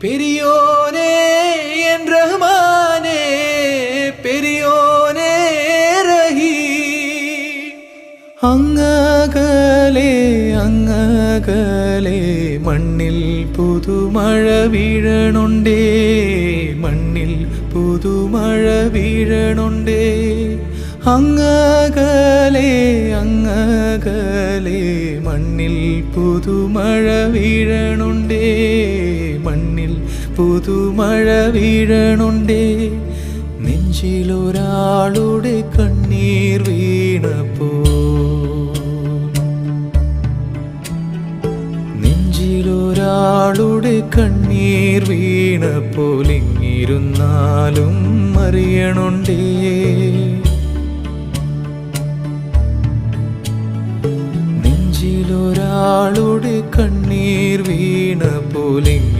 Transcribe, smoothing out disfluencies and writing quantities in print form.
പെരിയോനേ N റഹ്മാനേ, പെരിയോനേ റഹീം. അങ്ങകലെ അങ്ങകലെ മണ്ണിൽ പുതുമഴ വീഴണുണ്ടേ, മണ്ണിൽ പുതുമഴ വീഴണുണ്ടേ. അങ്ങകലെ അങ്ങകലെ മണ്ണിൽ പുതുമഴ വീഴണുണ്ടേ, മണ്ണിൽ പുതുമഴ വീഴണുണ്ടേ. നെഞ്ചിലൊരാളുടെ കണ്ണീർ വീണപ്പോ, നെഞ്ചിലൊരാളുടെ കണ്ണീർ വീണപ്പോൾ ഇങ്ങിരുന്നാലും അറിയണുണ്ടേ. നെഞ്ചിലൊരാളുടെ കണ്ണീർ വീണപ്പോൾ